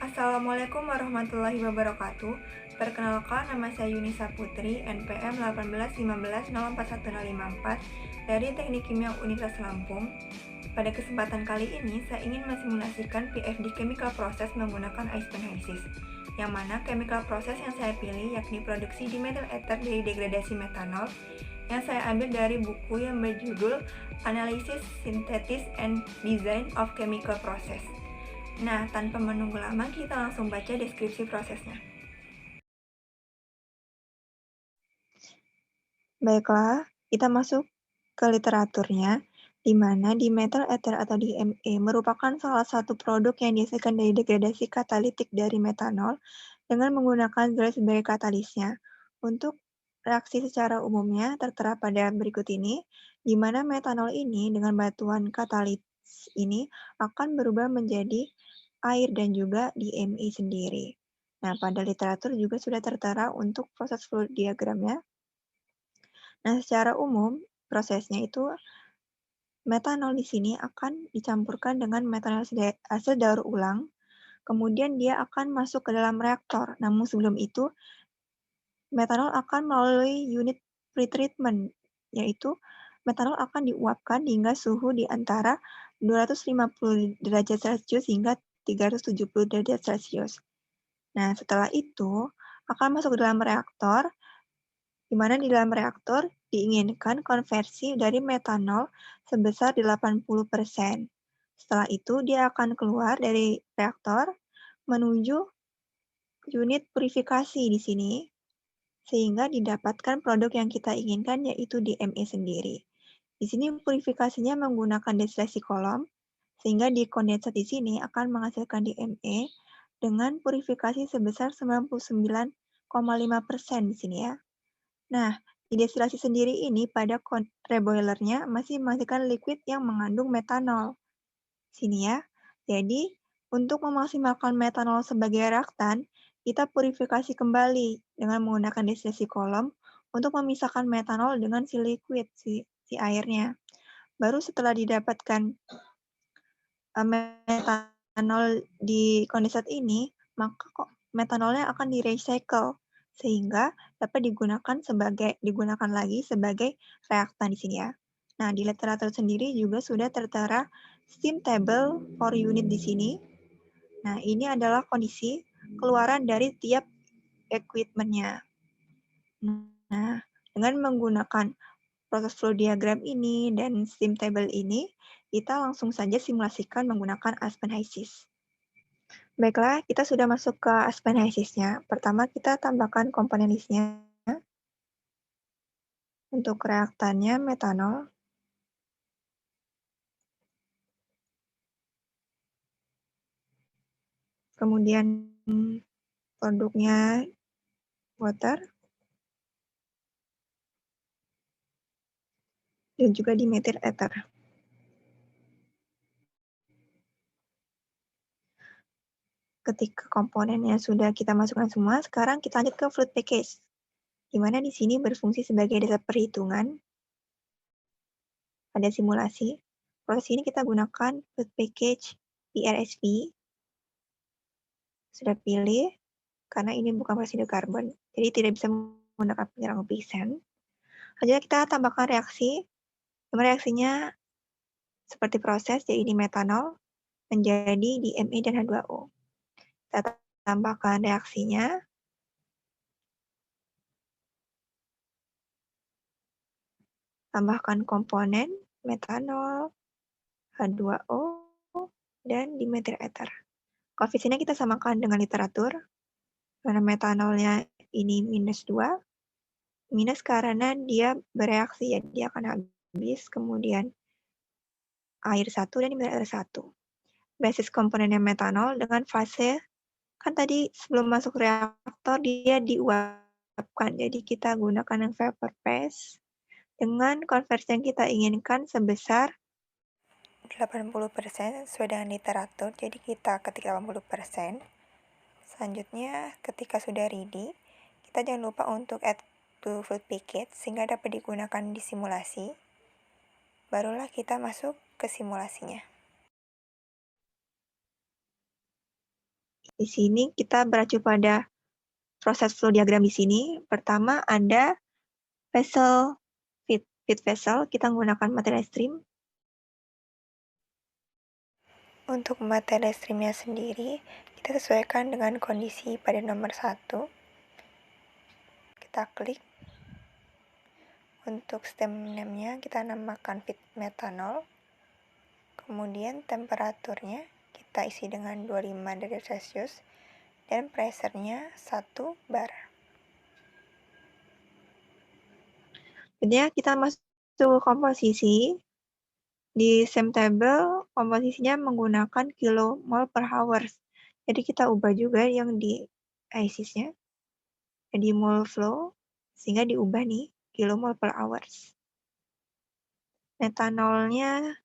Assalamualaikum warahmatullahi wabarakatuh. Perkenalkan, nama saya Yunisa Putri, NPM 181504154 dari Teknik Kimia Universitas Lampung. Pada kesempatan kali ini, saya ingin mensimulasikan PFD chemical process menggunakan Icepenheisis, yang mana chemical process yang saya pilih yakni produksi dimethyl ether dari degradasi metanol, yang saya ambil dari buku yang berjudul Analysis, Synthesis, and Design of Chemical Process. Nah, tanpa menunggu lama, kita langsung baca deskripsi prosesnya. Baiklah, kita masuk ke literaturnya, di mana dimethyl ether atau DME merupakan salah satu produk yang dihasilkan dari degradasi katalitik dari metanol dengan menggunakan gel sebagai katalisnya. Untuk reaksi secara umumnya tertera pada berikut ini, di mana metanol ini dengan bantuan katalis ini akan berubah menjadi air dan juga DME sendiri. Nah, pada literatur juga sudah tertera untuk proses flow diagramnya. Nah, secara umum, prosesnya itu metanol di sini akan dicampurkan dengan metanol hasil daur ulang, kemudian dia akan masuk ke dalam reaktor. Namun sebelum itu, metanol akan melalui unit pretreatment, yaitu metanol akan diuapkan hingga suhu di antara 250 derajat Celcius hingga 370 derajat Celcius. Nah, setelah itu akan masuk ke dalam reaktor, di mana di dalam reaktor diinginkan konversi dari metanol sebesar 80%. Setelah itu, dia akan keluar dari reaktor menuju unit purifikasi di sini, sehingga didapatkan produk yang kita inginkan, yaitu DME sendiri. Di sini purifikasinya menggunakan destilasi kolom, sehingga di kondensat di sini akan menghasilkan DME dengan purifikasi sebesar 99,5% di sini ya. Nah, di destilasi sendiri ini pada reboilernya masih menghasilkan liquid yang mengandung metanol. Sini ya. Jadi, untuk memaksimalkan metanol sebagai reaktan, kita purifikasi kembali dengan menggunakan destilasi kolom untuk memisahkan metanol dengan si liquid, si airnya. Baru setelah didapatkan metanol di kondensat ini, maka metanolnya akan di-recycle sehingga dapat digunakan lagi sebagai reaktan di sini ya. Nah, di literatur sendiri juga sudah tertera steam table for unit di sini. Nah, ini adalah kondisi keluaran dari tiap equipment-nya. Nah, dengan menggunakan proses flow diagram ini dan steam table ini, kita langsung saja simulasikan menggunakan Icepenheisis. Baiklah, kita sudah masuk ke Icepenheisis-nya. Pertama, kita tambahkan komponen listnya. Untuk reaktannya metanol. Kemudian produknya water. Dan juga dimethyl ether. Ketika komponennya sudah kita masukkan semua, sekarang kita lanjut ke fluid package, di mana di sini berfungsi sebagai dasar perhitungan pada simulasi. Proses ini kita gunakan fluid package PRSV. Sudah pilih, karena ini bukan residu karbon, jadi tidak bisa menggunakan penyerang pixen. Selanjutnya kita tambahkan reaksi. Reaksinya seperti proses, jadi ini metanol menjadi DME dan H2O. Kita tambahkan reaksinya. Tambahkan komponen metanol, H2O, dan dimethyl ether. Koefisiennya kita samakan dengan literatur. Karena metanolnya ini -2. Minus karena dia bereaksi, ya dia akan habis. Kemudian air 1 dan dimethyl ether 1. Basis komponennya metanol dengan fase, kan tadi sebelum masuk reaktor dia diuapkan. Jadi kita gunakan yang vapor phase dengan konversi yang kita inginkan sebesar 80% sesuai dengan literatur, jadi kita ketik 80%. Selanjutnya, ketika sudah ready, kita jangan lupa untuk add to fluid package sehingga dapat digunakan di simulasi. Barulah kita masuk ke simulasinya. Di sini kita beracu pada proses flow diagram di sini. Pertama ada vessel feed vessel, kita menggunakan material stream. Untuk material streamnya sendiri, kita sesuaikan dengan kondisi pada nomor 1. Kita klik. Untuk stem name-nya kita namakan feed metanol. Kemudian temperaturnya kita isi dengan 25 derajat Celcius dan pressure-nya 1 bar. Kemudian kita masuk ke komposisi. Di same table, komposisinya menggunakan kilomol per hours. Jadi kita ubah juga yang di ICIS-nya, jadi mole flow, sehingga diubah nih, kilomol per hours. Metanolnya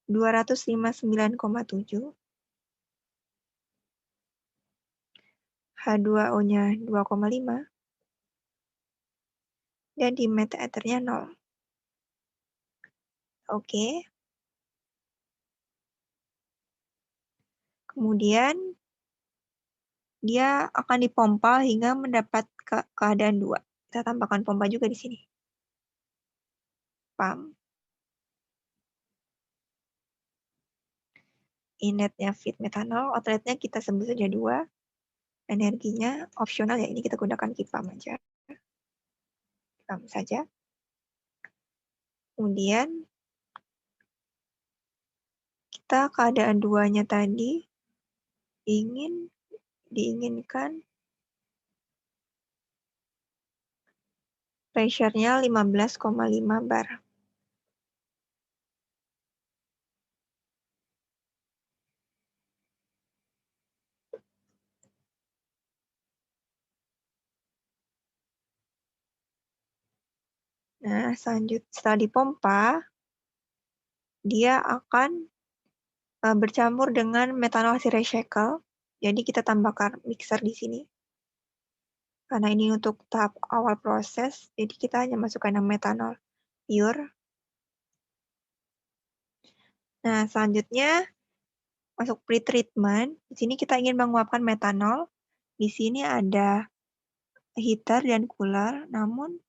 259,7. H2O-nya 2,5. Dan di meta ethernya 0. Oke. Kemudian dia akan dipompa hingga mendapat keadaan 2. Kita tambahkan pompa juga di sini. Pump. Inletnya feed metanol, outletnya kita sebut saja 2. Energinya opsional ya, ini kita gunakan keep pump aja. Pump saja. Kemudian kita keadaan 2-nya tadi diinginkan pressure-nya 15,5 bar. Nah, setelah dipompa, dia akan bercampur dengan metanol hasil recycle. Jadi kita tambahkan mixer di sini. Karena ini untuk tahap awal proses, jadi kita hanya masukkan yang metanol pure. Nah, selanjutnya masuk pretreatment. Di sini kita ingin menguapkan metanol. Di sini ada heater dan cooler, namun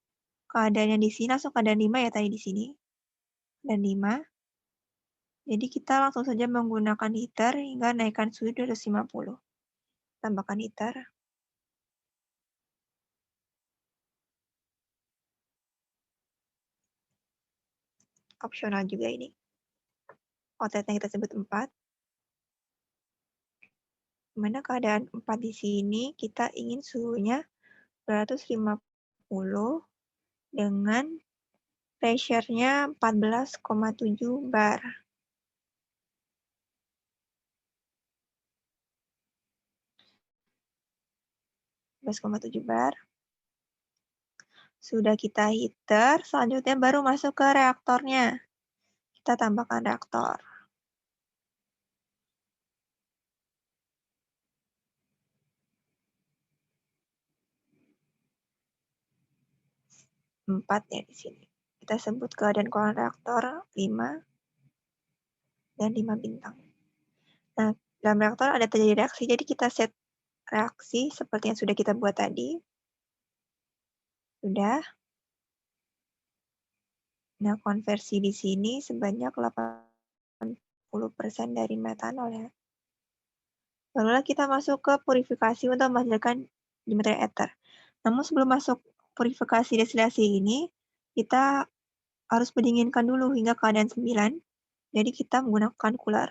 keadaannya di sini langsung keadaan 5 ya tadi di sini. Dan 5. Jadi kita langsung saja menggunakan heater hingga naikkan suhu 250. Tambahkan heater. Opsional juga ini. Outletnya kita sebut 4. Dimana keadaan 4 di sini kita ingin suhunya 250 dengan pressure-nya 14,7 bar. bar. Sudah kita heater, selanjutnya baru masuk ke reaktornya. Kita tambahkan reaktor. Empat ya di sini. Kita sebut keadaan kolam reaktor 5 dan 5 bintang. Nah, dalam reaktor ada terjadi reaksi, jadi kita set reaksi seperti yang sudah kita buat tadi. Sudah. Nah, konversi di sini sebanyak 80% dari metanol ya. Barulah kita masuk ke purifikasi untuk menghasilkan di material ether. Namun sebelum masuk purifikasi destilasi ini, kita harus mendinginkan dulu hingga keadaan 9. Jadi kita menggunakan cooler.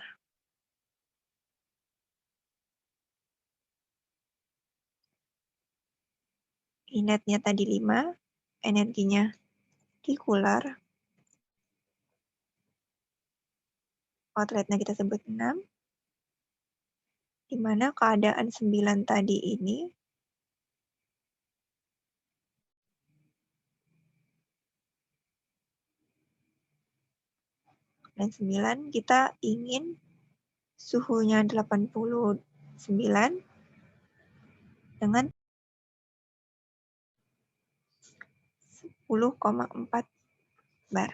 Inletnya tadi 5, energinya di cooler. Outletnya kita sebut 6. Di mana keadaan 9 tadi ini dan 9 kita ingin suhunya 89 dengan 10,4 bar.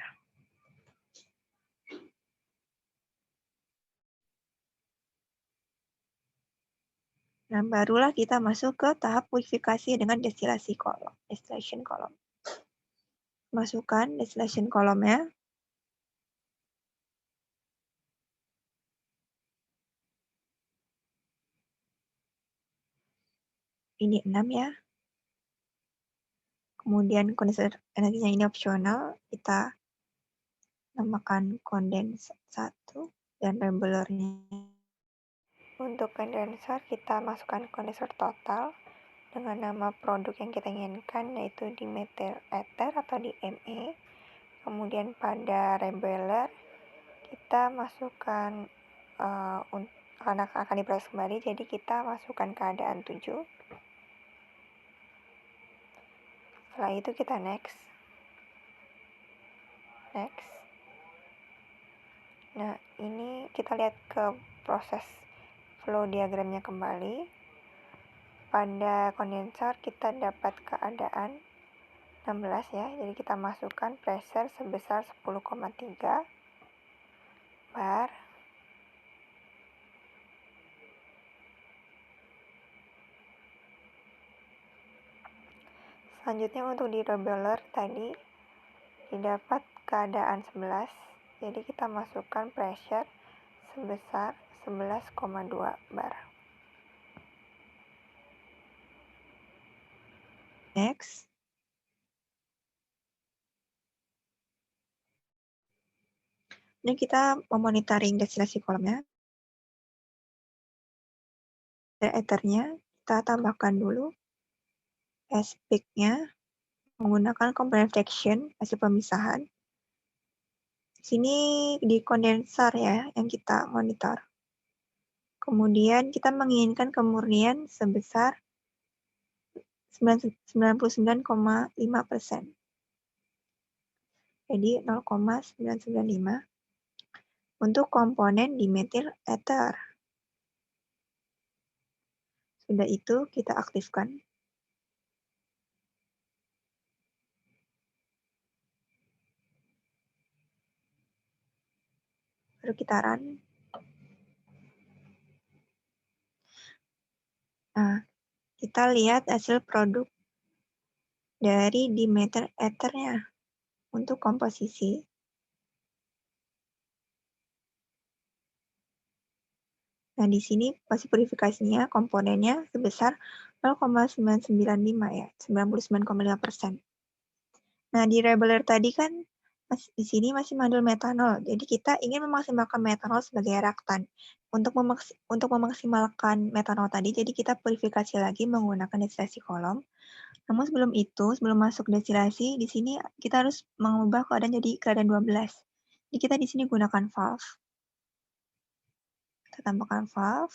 Nah, barulah kita masuk ke tahap purifikasi dengan distillation column. Masukkan distillation column-nya. Ini 6 ya. Kemudian kondenser energinya ini opsional, kita namakan kondens 1 dan labelernya. Untuk kondenser kita masukkan kondenser total dengan nama produk yang kita inginkan, yaitu dimethyl ether atau DME. Kemudian pada labeler kita masukkan karena akan diproses kembali, jadi kita masukkan keadaan 7. Setelah itu kita next. Nah, ini kita lihat ke proses flow diagramnya kembali. Pada kondenser kita dapat keadaan 16 ya, jadi kita masukkan pressure sebesar 10,3 bar. Selanjutnya untuk di labeler tadi didapat keadaan 11, jadi kita masukkan pressure sebesar 11,2 bar. Next. Ini kita memonitoring destilasi kolomnya. Ethernya kita tambahkan dulu peak-nya menggunakan komponen fraction hasil pemisahan. Di sini di kondenser ya yang kita monitor. Kemudian kita menginginkan kemurnian sebesar 99,5%. Jadi 0,995 untuk komponen dimethyl ether. Sudah itu kita aktifkan. Baru kita run. Nah, kita lihat hasil produk dari dimethyl ether-nya untuk komposisi. Nah, di sini masih purifikasinya, komponennya sebesar 0,995 ya, 99,5%. Nah, di labeler tadi kan di sini masih mengandung metanol, jadi kita ingin memaksimalkan metanol sebagai reaktan. Untuk memaksimalkan metanol tadi, jadi kita purifikasi lagi menggunakan destilasi kolom. Namun sebelum itu, sebelum masuk destilasi, di sini kita harus mengubah keadaan jadi keadaan 12. Jadi kita di sini gunakan valve. Kita tambahkan valve.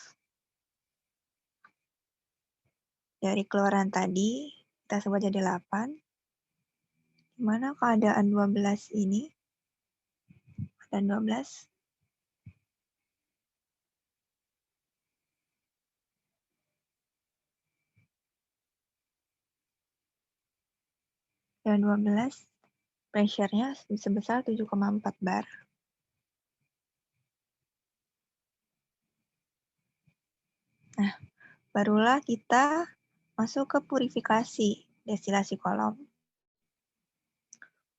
Dari keluaran tadi, kita sebut jadi 8. Di mana keadaan 12 ini, keadaan 12, dan 12 pressure-nya sebesar 7,4 bar. Nah, barulah kita masuk ke purifikasi destilasi kolom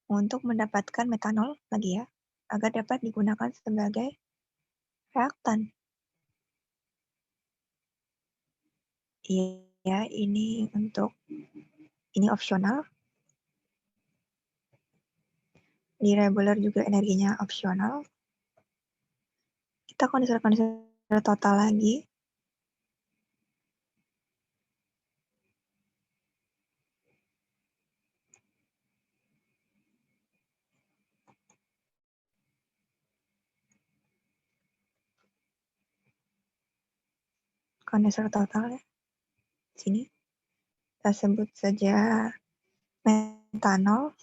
untuk mendapatkan metanol lagi ya, agar dapat digunakan sebagai reaktan. Iya, ini opsional. Di labeler juga energinya opsional. Kita kondenser total lagi. Kondenser total ya. Sini kita sebut saja metanol.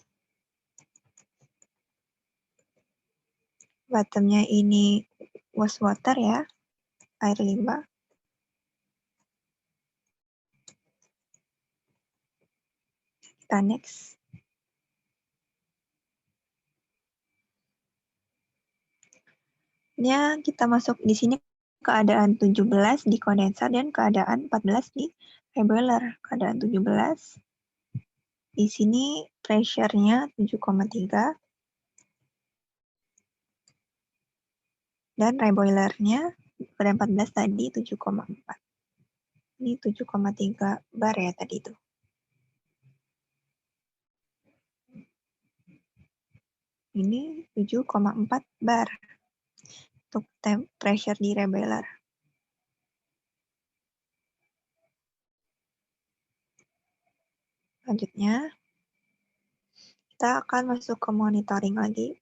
Bottomnya ini wastewater ya, air limbah. Kita next. Ini kita masuk di sini keadaan 17 di kondensat dan keadaan 14 di reboiler. Keadaan 17, di sini pressure-nya 7,3 dan reboiler-nya pada 14 tadi 7,4. Ini 7,3 bar ya tadi itu. Ini 7,4 bar untuk pressure di reboiler. Selanjutnya, kita akan masuk ke monitoring lagi.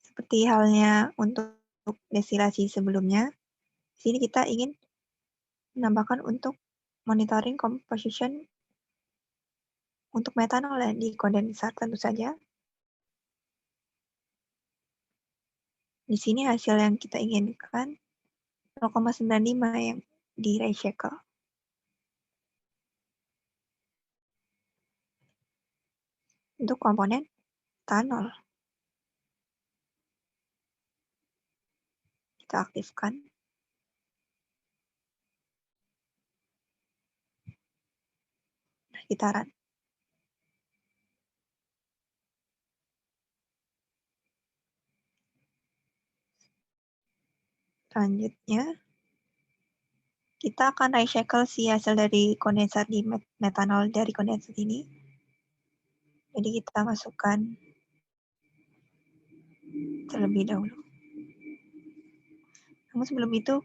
Seperti halnya untuk destilasi sebelumnya, di sini kita ingin menambahkan untuk monitoring composition untuk metanol ya, di kondensat tentu saja. Di sini hasil yang kita inginkan 0,95 yang di recycle. Untuk komponen etanol. Kita aktifkan. Nah, kita run. Selanjutnya, kita akan recycle si hasil dari kondensat di metanol dari kondensat ini. Jadi kita masukkan terlebih dahulu. Namun sebelum itu,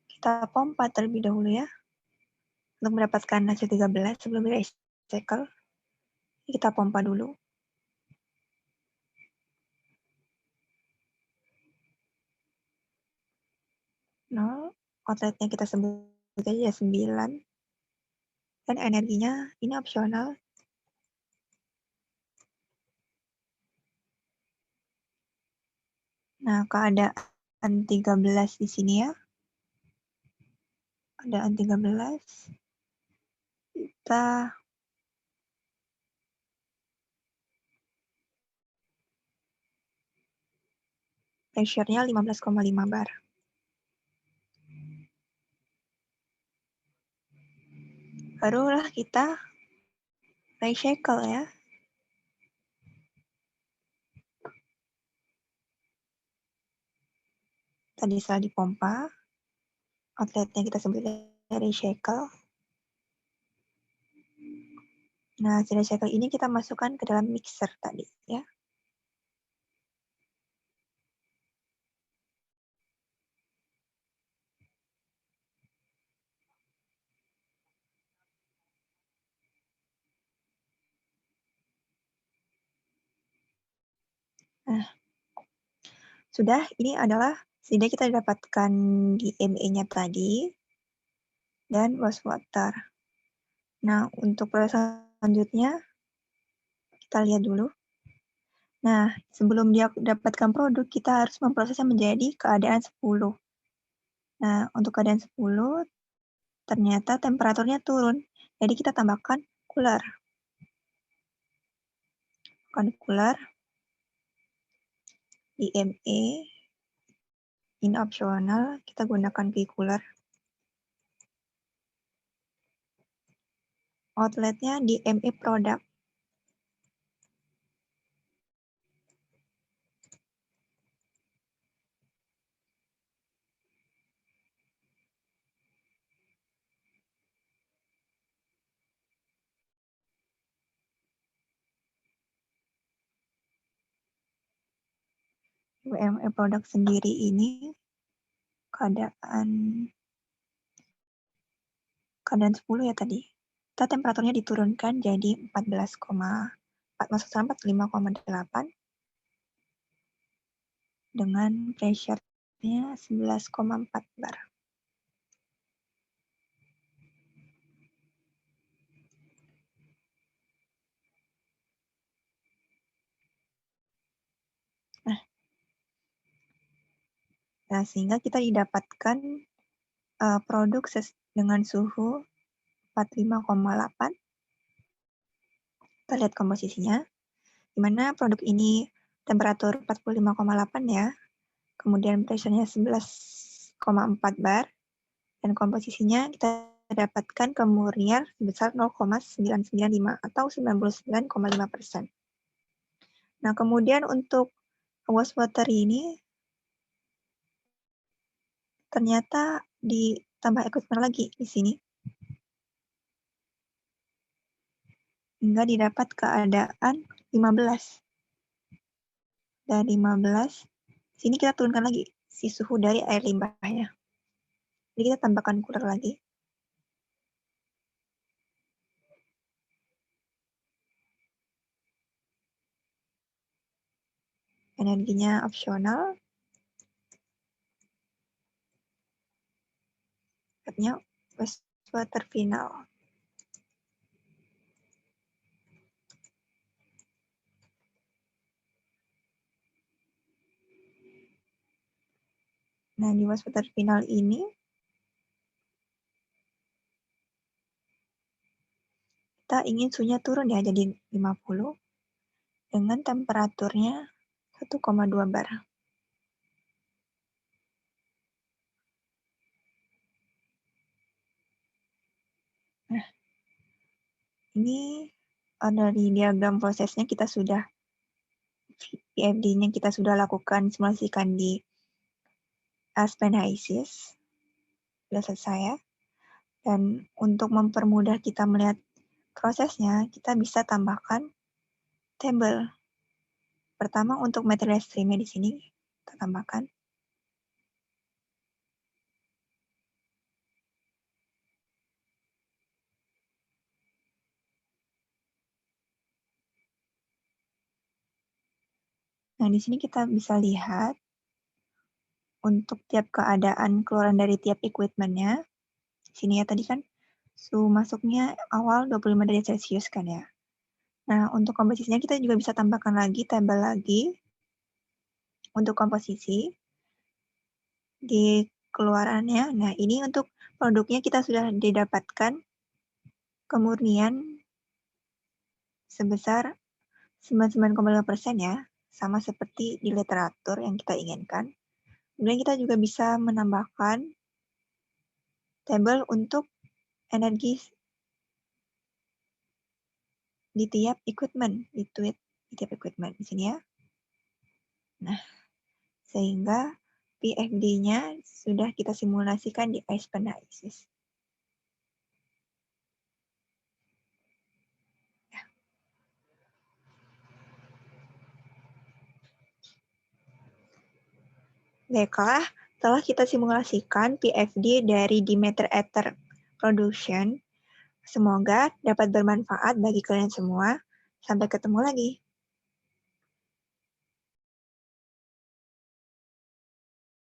kita pompa terlebih dahulu ya. Untuk mendapatkan hasil 13 sebelum di recycle. Kita pompa dulu. Outletnya kita sebut aja 9. Dan energinya ini opsional. Nah, keadaan 13 di sini ya. Keadaan 13. Kita pressure-nya 15,5 bar. Barulah kita recycle ya. Tadi setelah dipompa, outletnya kita sebut recycle. Nah, hasil recycle ini kita masukkan ke dalam mixer tadi ya. Nah, sudah, ini adalah sudah kita dapatkan di ME-nya tadi dan wastewater. Nah, untuk proses selanjutnya kita lihat dulu. Nah, sebelum dia dapatkan produk, kita harus memprosesnya menjadi keadaan 10. Nah, untuk keadaan 10, ternyata temperaturnya turun. Jadi kita tambahkan cooler. Cooler di ME, ini opsional, kita gunakan cooler. Outletnya di ME product. ME product sendiri ini keadaan 10 ya tadi. Kita temperaturnya diturunkan jadi 5,8 dengan pressure-nya 11,4 bar. Nah, sehingga kita didapatkan produk dengan suhu 45,8. Kita lihat komposisinya, di mana produk ini temperatur 45,8 ya. kemudian pressure-nya 11,4 bar, dan komposisinya kita dapatkan kemurnian sebesar 0,995 atau 99,5%. Nah, kemudian untuk wastewater ini ternyata ditambah equipment lagi di sini, hingga didapat keadaan 15. Dan 15, sini kita turunkan lagi si suhu dari air limbahnya. Jadi kita tambahkan cooler lagi. Energinya opsional. Stepnya wastewater final. Nah, di wastewater final ini, kita ingin suhunya turun ya, jadi 50, dengan temperaturnya 1,2 bar. Nah, ini dari diagram prosesnya kita sudah, PFD-nya kita sudah lakukan simulasikan di Aspen HYSYS. Sudah selesai ya. Dan untuk mempermudah kita melihat prosesnya, kita bisa tambahkan tabel. Pertama untuk material stream-nya di sini kita tambahkan. Nah, di sini kita bisa lihat untuk tiap keadaan keluaran dari tiap equipment-nya. Sini ya, tadi kan suhu masuknya awal 25 derajat Celcius kan ya. Nah, untuk komposisinya kita juga bisa tambahkan lagi tabel lagi untuk komposisi di keluarannya. Nah, ini untuk produknya kita sudah didapatkan kemurnian sebesar 99,5% ya, sama seperti di literatur yang kita inginkan. Kemudian kita juga bisa menambahkan tabel untuk energi di tiap equipment, di tiap equipment di sini ya. Nah, sehingga PFD-nya sudah kita simulasikan di Aspen HYSYS. Baiklah, setelah kita simulasikan PFD dari Demeter Ether Production, semoga dapat bermanfaat bagi kalian semua. Sampai ketemu lagi.